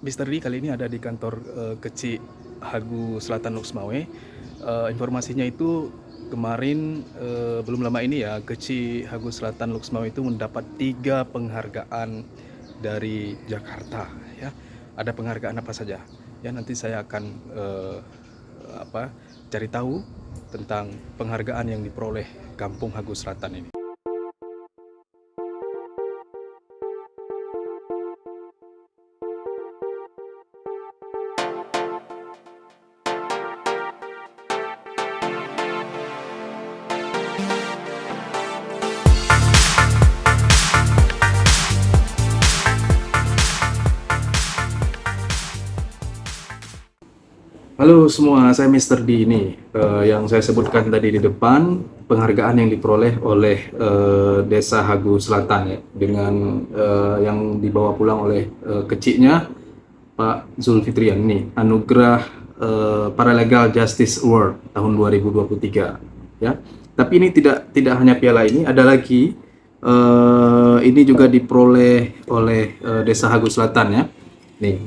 Mister D kali ini ada di kantor Kecik Hagu Selatan Loksmawe. Informasinya itu kemarin belum lama ini ya, Kecik Hagu Selatan Loksmawe itu mendapat 3 penghargaan dari Jakarta ya. Ada penghargaan apa saja? Ya nanti saya akan cari tahu tentang penghargaan yang diperoleh Kampung Hagu Selatan ini. Halo semua, saya Mister D ini. Yang saya sebutkan tadi di depan, penghargaan yang diperoleh oleh Desa Hagu Selatan ya, dengan yang dibawa pulang oleh keciknya Pak Zulfitrian ini, Anugerah Paralegal Justice Award tahun 2023 ya. Tapi ini tidak hanya piala ini, ada lagi ini juga diperoleh oleh Desa Hagu Selatan ya. Nih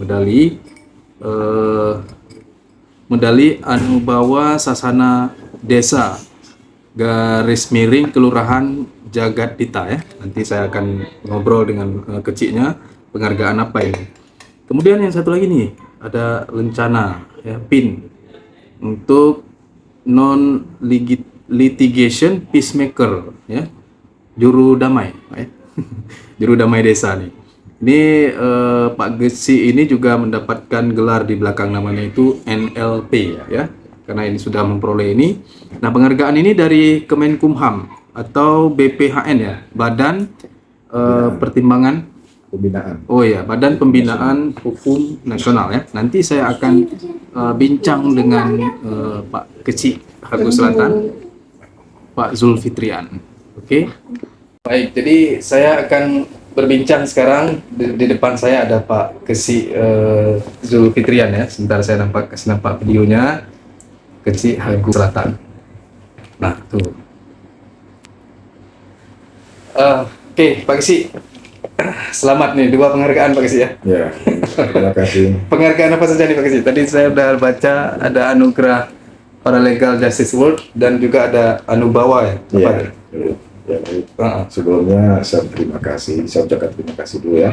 medali Anubawa Sasana Desa garis miring Kelurahan Jagadita ya. Nanti saya akan ngobrol dengan keciknya penghargaan apa ini. Kemudian yang satu lagi nih, ada lencana ya, PIN untuk non litigation peacemaker ya, juru damai ya. Juru damai desa nih. Ini Pak Gesi ini juga mendapatkan gelar di belakang namanya itu NLP ya, karena ini sudah memperoleh ini. Nah, penghargaan ini dari Kemenkumham atau BPHN ya, Badan Pertimbangan Pembinaan. Oh ya, Badan Pembinaan Hukum Nasional ya. Nanti saya akan bincang dengan Pak Kecik Hagu Selatan, Pak Zulfitrian. Oke. Baik, jadi saya akan berbincang sekarang. Di depan saya ada Pak Kecik Zulfitrian ya. Sebentar saya kasih nampak videonya. Kecik Hagu Selatan. Nah, tuh. Oke, Pak Kecik. Selamat nih, 2 penghargaan Pak Kecik ya. Ya, terima kasih. Penghargaan apa saja nih Pak Kecik? Tadi saya udah baca ada Anugerah Paralegal Justice Award dan juga ada Anubawa ya. Ya, ya baik. Sebelumnya saya ucapkan terima kasih dulu ya.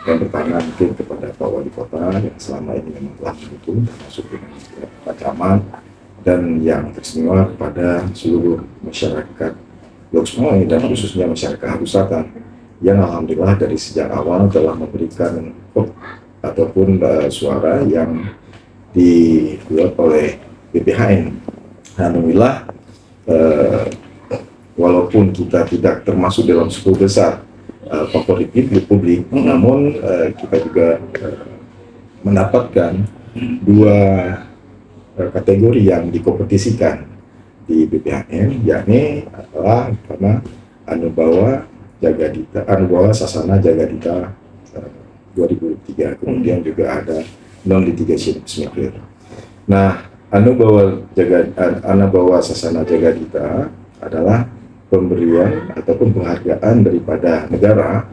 Yang pertama mungkin kepada Pak Wali Kota yang selama ini memang telah mendukung, termasuk dengan Pak Camat, dan yang teristimewa kepada seluruh masyarakat Loksmawe dan khususnya masyarakat Hagu Selatan yang alhamdulillah dari sejak awal telah memberikan vote ataupun suara yang dibuat oleh BPHN. Alhamdulillah, walaupun kita tidak termasuk dalam 10 besar favorit publik, namun kita juga mendapatkan 2 kategori yang dikompetisikan di BPHN, yakni adalah karena Anubawa Sasana Jagadita 2003, kemudian juga ada non litigation peacemaker. Nah, Anubawa Sasana Jagadita adalah pemberian ataupun penghargaan daripada negara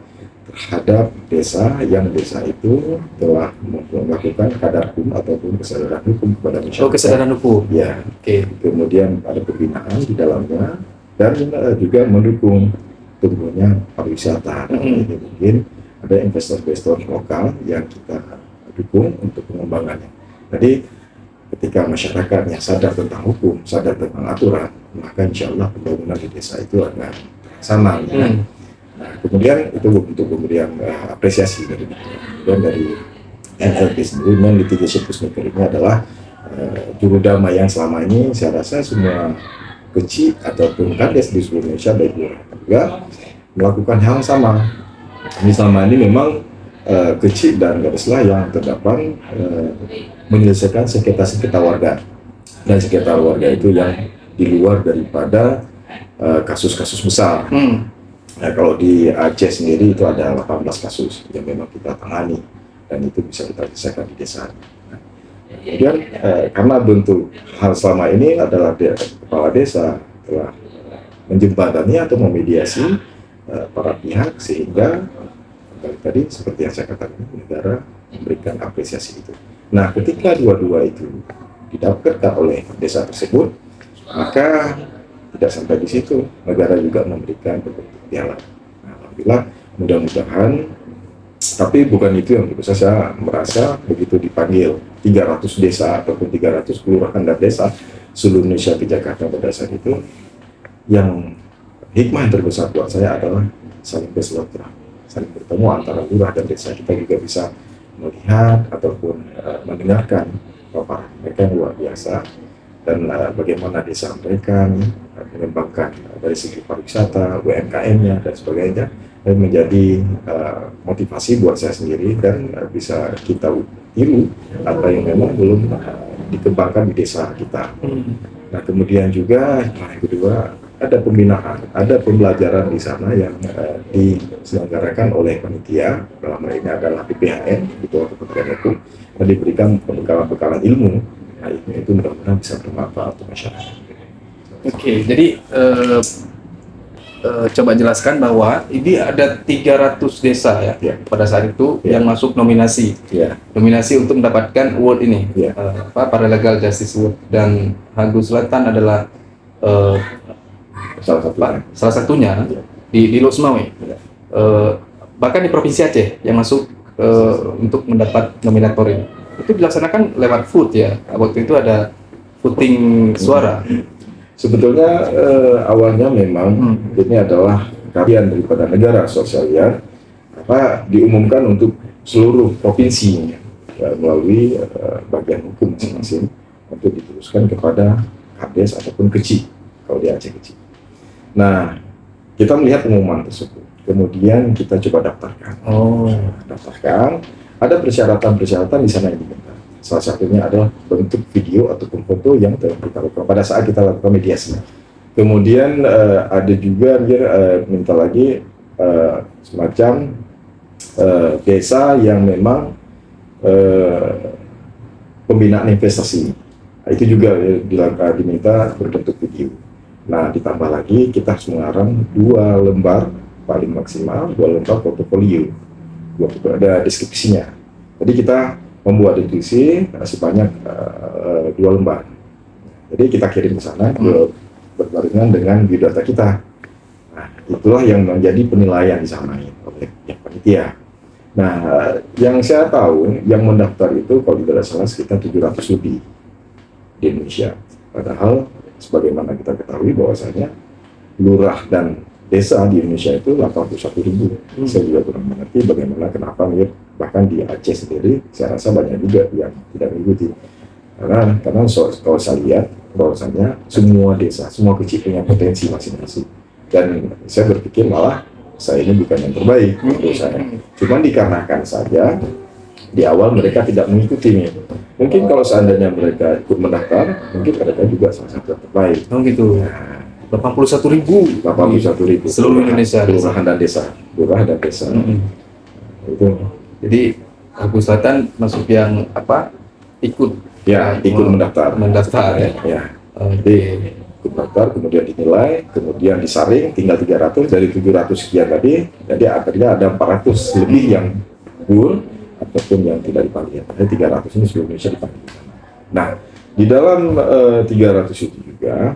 terhadap desa yang desa itu telah melakukan kadar hukum ataupun kesadaran hukum kepada masyarakat. Oh, kesadaran hukum. Ya. Oke. Kemudian ada pembinaan di dalamnya dan juga mendukung tumbuhnya pariwisata. Ini mungkin ada investor-investor lokal yang kita dukung untuk pengembangannya. Jadi ketika masyarakatnya sadar tentang hukum, sadar tentang aturan, maka insya Allah pembangunan di desa itu akan sama. Ya. Nah, kemudian itu untuk pemberian apresiasi dari NLP sendiri. Non litigation peacemaker ini adalah juru damai yang selama ini saya rasa semua kecil ataupun kades di seluruh Indonesia baik juga melakukan hal yang sama. Ini selama ini memang kecil dan kadeslah yang terdapat menyelesaikan sengketa-sengketa warga, dan sengketa warga itu yang di luar daripada kasus-kasus besar. Nah, kalau di Aceh sendiri itu ada 18 kasus yang memang kita tangani dan itu bisa kita selesaikan di desa. Kemudian karena bentuk hal selama ini adalah kepala desa telah menjembatani atau memediasi para pihak sehingga tadi seperti yang saya katakan negara memberikan apresiasi itu. Nah, ketika dua-dua itu didapatkan oleh desa tersebut, maka tidak sampai di situ, negara juga memberikan berbentuk piala. Nah, alhamdulillah, mudah-mudahan, tapi bukan itu yang saya merasa begitu dipanggil 300 desa ataupun 300 kelurahan dan desa seluruh Indonesia ke Jakarta pada saat itu, yang hikmah yang terbesar buat saya adalah saling bersilaturahmi, saling bertemu antara lurah dan desa. Kita juga bisa melihat ataupun mendengarkan paparan mereka yang luar biasa, dan bagaimana desa mereka mengembangkan dari segi pariwisata, UMKM-nya dan sebagainya, dan menjadi motivasi buat saya sendiri, dan bisa kita tiru apa yang memang belum dikembangkan di desa kita. Nah, kemudian juga yang kedua, ada pembinaan, ada pembelajaran di sana yang diselenggarakan oleh panitia, dalam hal ini adalah PPHN di bawah Kementerian Hukum, dan diberikan pembekalan-pembekalan ilmu. Nah, itu mudah-mudahan bisa bermanfaat untuk masyarakat. Oke, jadi coba jelaskan bahwa ini ada 300 desa ya, pada saat itu yang masuk nominasi, nominasi untuk mendapatkan award ini, Paralegal Justice Award, dan Hagu Selatan adalah salah satunya di Losmawe. Bahkan di Provinsi Aceh yang masuk untuk mendapat nominator ini, itu dilaksanakan lewat vote ya. Waktu itu ada voting suara. Sebetulnya awalnya memang ini adalah karya daripada negara sosialnya, diumumkan untuk seluruh provinsi melalui bagian hukum masing-masing untuk diteruskan kepada Kades ataupun Keci, kalau di Aceh Keci. Nah, kita melihat pengumuman tersebut, kemudian kita coba daftarkan. Daftarkan, ada persyaratan-persyaratan di sana yang diminta. Salah satunya adalah bentuk video ataupun foto yang telah kita lakukan pada saat kita lakukan mediasi. Kemudian ada juga minta lagi semacam desa yang memang pembinaan investasi. Itu juga diminta berbentuk video. Nah, ditambah lagi kita harus mengarang 2 lembar paling maksimal, 2 lembar portofolio. Ada deskripsinya. Jadi kita membuat deskripsi sebanyak 2 lembar. Jadi kita kirim ke sana berbarengan dengan biodata kita. Nah, itulah yang menjadi penilaian di sana oleh panitia. Nah, yang saya tahu yang mendaftar itu kalau tidak salah sekitar 700 lebih di Indonesia. Padahal sebagaimana kita ketahui bahwasanya lurah dan desa di Indonesia itu 81.000. Saya juga kurang mengerti bagaimana kenapa bahkan di Aceh sendiri saya rasa banyak juga yang tidak mengikuti. Karena kalau saya lihat bahwasanya semua desa, semua kecil punya potensi masing-masing. Dan saya berpikir malah saya ini bukan yang terbaik menurut saya. Cuman dikarenakan saja di awal mereka tidak mengikutinya. Mungkin kalau seandainya mereka ikut mendaftar, mungkin mereka juga salah satu yang terbaik. Oh gitu. Nah, 81.000 seluruh Indonesia, kelurahan dan desa, itu. Jadi Hagu Selatan masuk yang ikut mendaftar ya. Jadi ikut daftar, kemudian dinilai, kemudian disaring, tinggal 300 dari 700 sekian tadi, jadi akhirnya ada 400 lebih yang gugur ataupun yang tidak dipanggil. Jadi 300 ini seluruh Indonesia dipanggil. Nah, di dalam 300 itu juga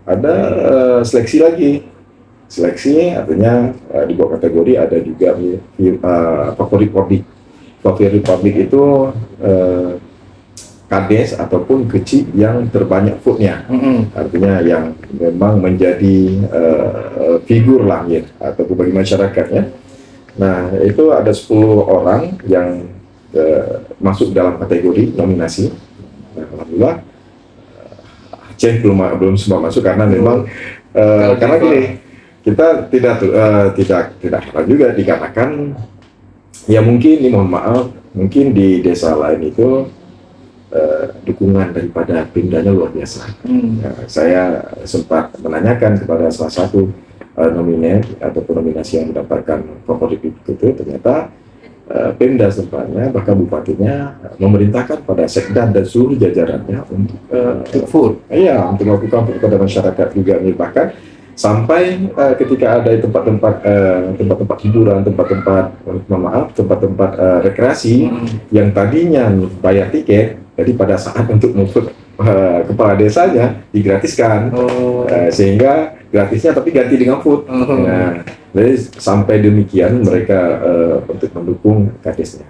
ada seleksi lagi. Seleksi artinya di bawah kategori ada juga favorit publik itu Kades ataupun Keci yang terbanyak vote-nya. Artinya yang memang menjadi figur lah ya, ataupun bagi masyarakatnya. Nah, itu ada 10 orang yang masuk dalam kategori nominasi. Nah, alhamdulillah Aceh belum semua masuk karena memang karena gini, kita tidak heran juga dikarenakan ya mungkin ini mohon maaf, mungkin di desa lain itu dukungan daripada Pemdanya luar biasa. Saya sempat menanyakan kepada salah satu ataupun nominasi yang mendapatkan favorit itu, ternyata Pemda tempatnya bahkan bupatinya memerintahkan pada sekda dan seluruh jajarannya untuk vote, untuk melakukan vote kepada masyarakat juga. Bahkan sampai ketika ada tempat-tempat hiburan, tempat-tempat rekreasi yang tadinya bayar tiket, jadi pada saat untuk memfood kepala desanya digratiskan, sehingga gratisnya tapi ganti dengan food. Nah, jadi sampai demikian mereka untuk mendukung kadesnya.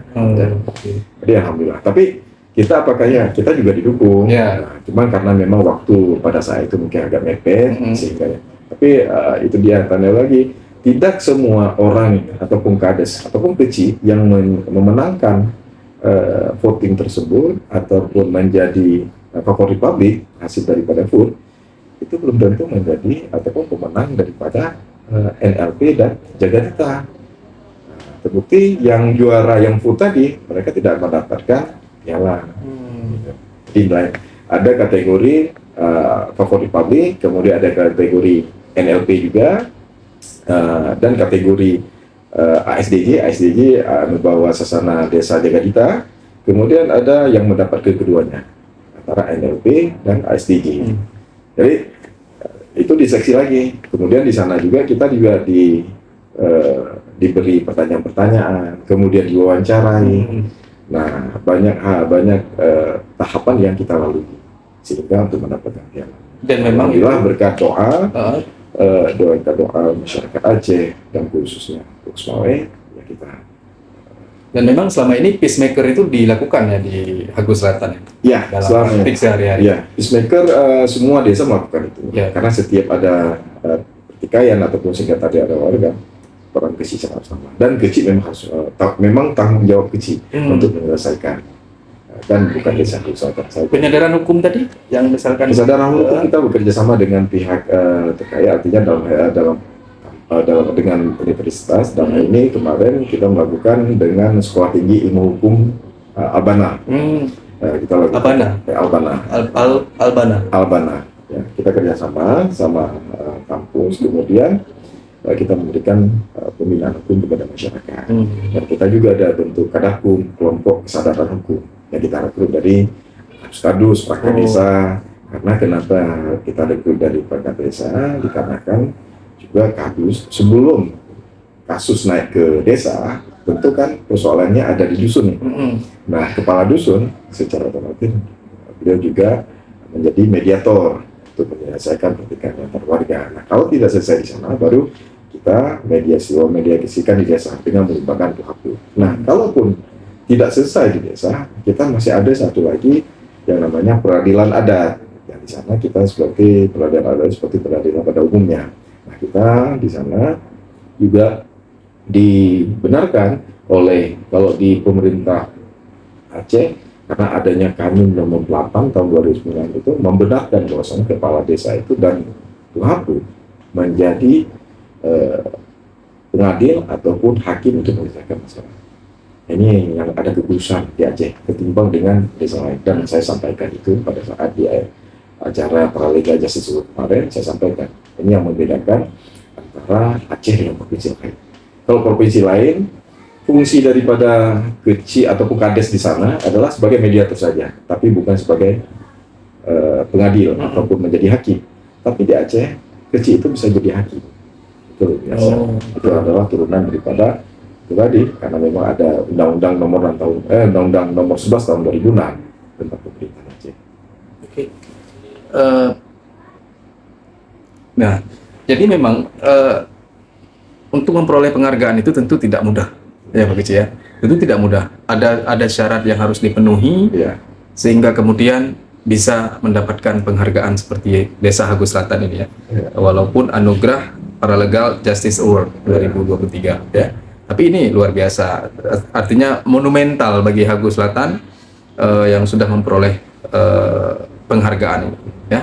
Jadi alhamdulillah. Tapi kita apakah ya kita juga didukung. Nah, cuman karena memang waktu pada saat itu mungkin agak mepet, sehingga. Tapi itu dia tanda lagi. Tidak semua orang ataupun kades ataupun kecil yang memenangkan voting tersebut ataupun menjadi favorit publik hasil daripada food itu belum tentu menjadi ataupun pemenang daripada NLP dan Jagadita. Terbukti yang juara yang food tadi mereka tidak mendapatkan piala. Jadi ada kategori favorit publik, kemudian ada kategori NLP juga, dan kategori ASDG membawa sasana desa Jagadita. Kemudian ada yang mendapat keduanya antara NLP dan ASDG. Jadi itu diseleksi lagi. Kemudian di sana juga kita juga diberi pertanyaan-pertanyaan, kemudian diwawancarai. Nah, banyak tahapan yang kita lalui sehingga untuk mendapatkan piala. Dan memang alhamdulillah berkat doa masyarakat Aceh dan khususnya Uksmawe ya kita. Dan memang selama ini peacemaker itu dilakukan ya di Hagus Selatan ya dalam praktik sehari-hari. Ya, peacemaker semua desa melakukan itu. Ya. Karena setiap ada pertikaian ataupun sehingga tadi ada warga, peran kecil sangat sama. Dan kecil memang harus memang tanggung jawab kecil untuk menyelesaikan. Dan bukan desa Selatan saja. Penyadaran hukum tadi yang misalkan kesadaran hukum kita bekerja sama dengan pihak terkait, artinya dengan universitas. Dan ini kemarin kita melakukan dengan Sekolah Tinggi Ilmu Hukum Albana. Kita lakukan Albana. Ya, kita kerjasama sama kampus, kemudian kita memberikan pembinaan hukum kepada masyarakat. Dan kita juga ada bentuk kadakum, kelompok kesadaran hukum yang kita rekrut dari Kadus, Perangkat Desa. Karena kenapa kita rekrut dari Perangkat Desa? Dikarenakan juga Kadus sebelum kasus naik ke desa, tentu kan persoalannya ada di dusun. Nah, kepala dusun secara otomatis beliau juga menjadi mediator untuk menyelesaikan pertikaian antar warga. Nah, kalau tidak selesai di sana, baru kita mediasikan di desa dengan melibatkan pihak. Nah, kalaupun tidak selesai di desa, kita masih ada satu lagi yang namanya peradilan adat. Yang di sana kita seperti peradilan adat seperti peradilan pada umumnya. Nah, kita di sana juga dibenarkan oleh kalau di pemerintah Aceh karena adanya Kanun Nomor 8 tahun 2009 itu membenarkan bahwasanya kepala desa itu dan Tuhaku menjadi pengadil ataupun hakim untuk menyelesaikan masalah. Ini yang ada kekhususan di Aceh ketimbang dengan desa lain, dan saya sampaikan itu pada saat di acara Paraliga Justice kemarin. Saya sampaikan ini yang membedakan antara Aceh dengan provinsi lain. Kalau provinsi lain, fungsi daripada kecil ataupun kades di sana adalah sebagai mediator saja, tapi bukan sebagai pengadil ataupun menjadi hakim. Tapi di Aceh, kecil itu bisa jadi hakim. Itu biasa. Itu adalah turunan daripada itu tadi, karena memang ada Undang-Undang Nomor 11 tahun 2006 tentang pemerintahan Aceh. Oke. Nah, jadi memang untuk memperoleh penghargaan itu tentu tidak mudah, ya Pak Kecil ya. Tentu tidak mudah. Ada syarat yang harus dipenuhi, sehingga kemudian bisa mendapatkan penghargaan seperti Desa Hagus Selatan ini ya. Walaupun anugerah Paralegal Justice Award 2023 ya. Tapi ini luar biasa, artinya monumental bagi Hagus Selatan yang sudah memperoleh penghargaan ini ya.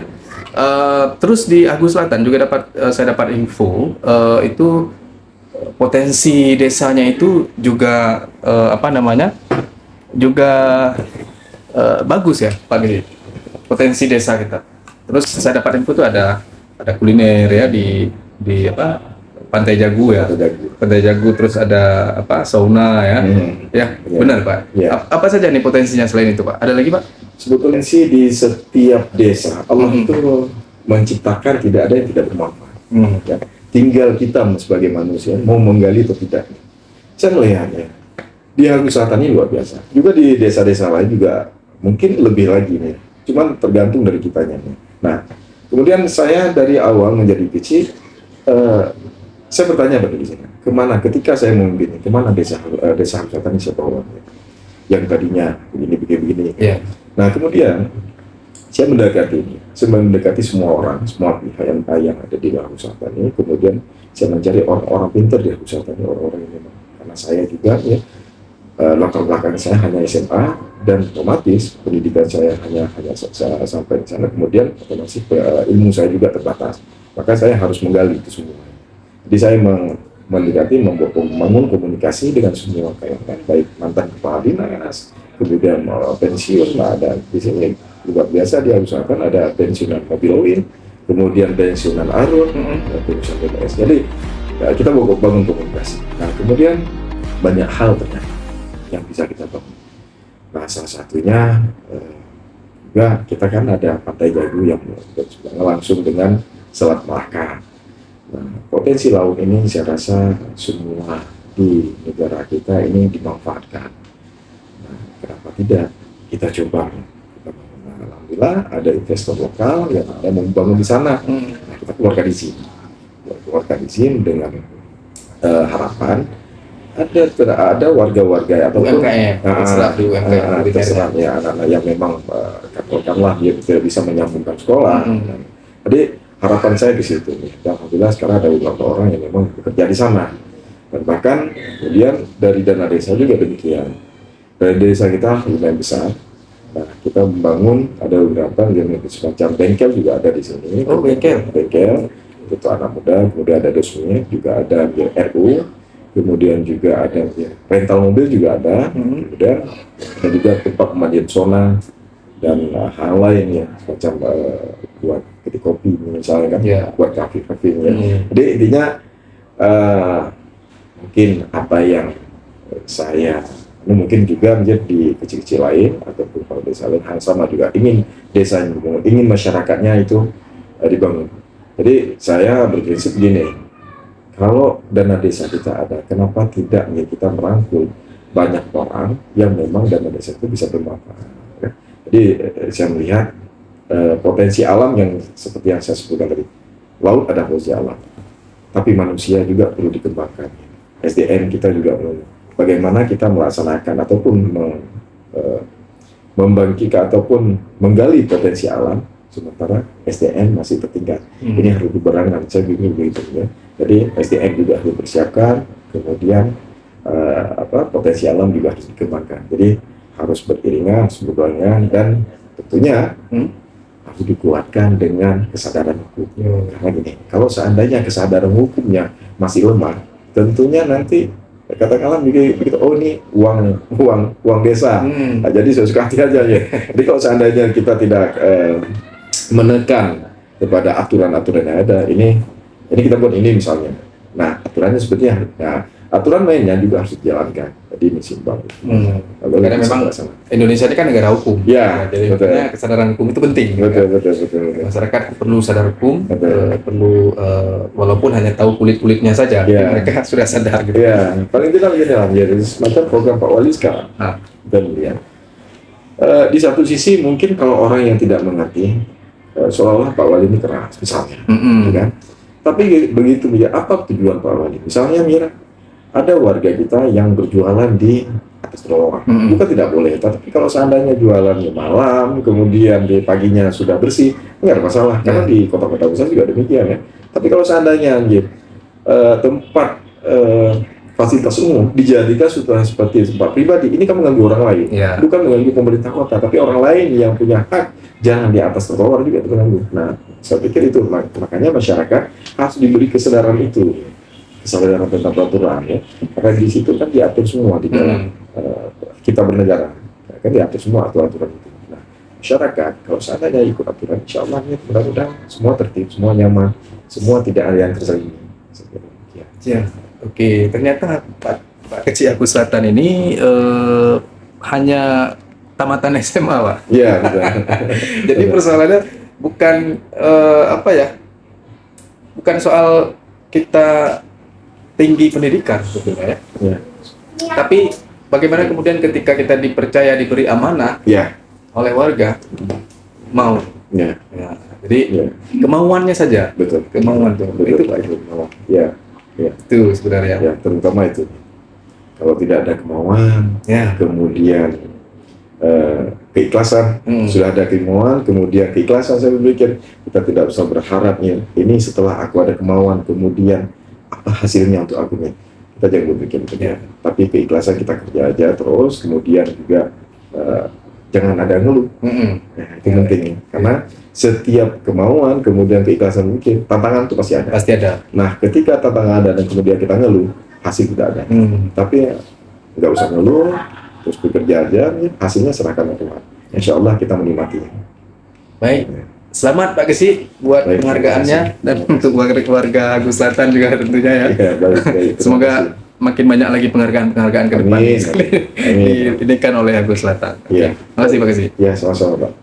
Terus di Hagus Selatan juga saya dapat info itu potensi desanya itu juga bagus ya Pak Gede, potensi desa kita. Terus saya dapat info itu ada kuliner ya di Pantai Jagu ya. Pantai Jagu, terus ada sauna ya. Ya, benar Pak. Apa saja nih potensinya selain itu Pak? Ada lagi Pak? Sebetulnya sih di setiap desa Allah itu menciptakan tidak ada yang tidak bermanfaat. Ya. Tinggal kita sebagai manusia mau menggali atau tidak. Saya melihatnya di Agus Selatan ini luar biasa. Juga di desa-desa lain juga mungkin lebih lagi nih. Cuman tergantung dari kitanya nih. Nah, kemudian saya dari awal menjadi kecil, saya bertanya pada diri saya, kemana ketika saya mau begini, kemana desa Agus Selatan ini siapa orangnya? Yang tadinya begini. Yeah. Nah, kemudian saya mendekati semua orang, semua pihak yang ada di Agus Selatan ini. Kemudian saya mencari orang-orang pintar di Agus Selatan ini, orang-orang yang memang, karena saya juga ya, latar belakang saya hanya SMA dan otomatis pendidikan saya hanya sampai ke sana, kemudian otomatis ilmu saya juga terbatas, maka saya harus menggali itu semua. Jadi saya mendekati, membangun komunikasi dengan semua kayak baik mantan kepala dinas, kemudian pensiun, ada di sini luar biasa di Agus Selatan ada pensiunan mobil kemudian pensiunan Arun, pensiunan BPS. Jadi kita bangun komunikasi. Nah, kemudian banyak hal ternyata yang bisa kita bangun. Nah, salah satunya juga kita kan ada Pantai Gagu yang langsung dengan Selat Melaka. Nah, potensi laut ini saya rasa semua di negara kita ini dimanfaatkan. Nah, kenapa tidak kita coba? Nah, alhamdulillah ada investor lokal yang ada membangun di sana. Nah, kita keluarkan izin dengan harapan ada warga-warga atau UMKM, terserah ya anak-anak yang memang katakanlah dia tidak bisa menyambungkan sekolah. Jadi harapan saya di situ. Dan alhamdulillah sekarang ada beberapa orang yang memang bekerja di sana. Dan bahkan kemudian dari dana desa juga demikian. Dari desa kita lumayan besar. Nah, kita membangun ada beberapa yang semacam bengkel juga ada di sini. Oh, bengkel itu anak muda, kemudian ada dosmi, juga ada RU, kemudian juga ada rental mobil juga ada, kemudian ada juga tempat pemandian sauna dan hal lain ya semacam buat kedai kopi misalnya kan, buat kafe ya. Jadi intinya mungkin apa yang saya mungkin juga menjadi di kecil-kecil lain ataupun kalau desa lain hal sama juga ingin desanya ingin masyarakatnya itu dibangun. Jadi saya berprinsip gini, kalau dana desa kita ada, kenapa tidak ya kita merangkul banyak orang yang memang dana desa itu bisa bermanfaat. Ya. Jadi saya melihat potensi alam yang seperti yang saya sebutkan tadi, laut ada potensi alam, tapi manusia juga perlu dikembangkan. SDM kita juga perlu. Bagaimana kita melaksanakan ataupun membangkitkan ataupun menggali potensi alam, sementara SDM masih tertinggal. Ini harus diberangkan, saya bingung begitu ya. Jadi SDM juga harus dipersiapkan, kemudian potensi alam juga harus dikembangkan. Jadi harus beriringan, berbarengan, dan tentunya harus dikuatkan dengan kesadaran hukum. Karena gini, kalau seandainya kesadaran hukumnya masih lemah, tentunya nanti katakanlah begitu, oh ini uang desa. Nah, jadi sesuka hati aja ya. Jadi kalau seandainya kita tidak menekan kepada aturan-aturan yang ada, ini kita buat ini misalnya. Nah, aturannya sebetulnya, aturan mainnya juga harus dijalankan. Jadi ini simbang. Karena memang Indonesia ini kan negara hukum. Ya, jadi kesadaran hukum itu penting. Betul. Masyarakat perlu sadar hukum, perlu walaupun hanya tahu kulit-kulitnya saja, mereka sudah sadar gitu. Ya, paling tidak begini lah, jadi semacam program Pak Wali sekarang. Dan lihat, di satu sisi mungkin kalau orang yang tidak mengerti, seolah-olah Pak Wali ini keras, misalnya, kan? Tapi begitu apa tujuan Pak Wali? Misalnya Mira, ada warga kita yang berjualan di atas trotoar, bukan tidak boleh. Tapi kalau seandainya jualannya malam, kemudian di paginya sudah bersih, nggak ada masalah. Karena di kota-kota besar juga demikian ya. Tapi kalau seandainya tempat fasilitas umum dijadikan sudah seperti tempat pribadi, ini kan mengganggu orang lain, bukan mengganggu pemerintah kota, tapi orang lain yang punya hak jangan di atas trotoar juga terganggu. Nah, saya pikir itu makanya masyarakat harus diberi kesadaran itu, kesadaran tentang peraturan ya. Karena di situ kan diatur semua di dalam kita bernegara, kan diatur semua aturan itu. Nah, masyarakat kalau seandainya ikut aturan, insya Allah ya, mudah-mudahan semua tertib, semua nyaman, semua tidak ada yang terselingkuh. Ya. Oke, ternyata Pak Kecil Agus Selatan ini hanya tamatan SMA, Pak. Iya, betul. Jadi persoalannya bukan bukan soal kita tinggi pendidikan sebetulnya ya. Ya. Tapi bagaimana kemudian ketika kita dipercaya, diberi amanah Ya. oleh warga, mau. Ya. Ya, jadi Ya. kemauannya saja, Betul. kemauan tuh. Betul. Itu Pak. Ya. Ya. Itu sebenarnya. Ya. Terutama itu. Kalau tidak ada kemauan, Ya. kemudian keikhlasan, sudah ada kemauan, kemudian keikhlasan, saya berpikir kita tidak usah berharap ya, ini setelah aku ada kemauan, kemudian apa hasilnya untuk aku nih, kita jangan berpikir begitu. Ya. Tapi keikhlasan kita kerja aja terus, kemudian juga jangan ada ngeluh. Nah, itu Ya. penting ya. Karena setiap kemauan, kemudian keikhlasan mungkin tantangan itu pasti ada. Pasti ada. Nah, ketika tantangan ada dan kemudian kita ngeluh, hasil tidak ada. Tapi nggak usah ngeluh, terus bekerja aja, ya, hasilnya serahkan ke Tuhan. Insya Allah kita menikmatinya. Baik. Selamat Pak Gesi buat Baik, penghargaannya terima dan untuk warga Agus Selatan juga tentunya ya. Ya, baik, terima Semoga kasih. makin banyak lagi penghargaan ke depan Amin. Amin. diberikan oleh Agus Selatan. Iya. Terima kasih Pak Gesi. Ya, sama-sama Pak.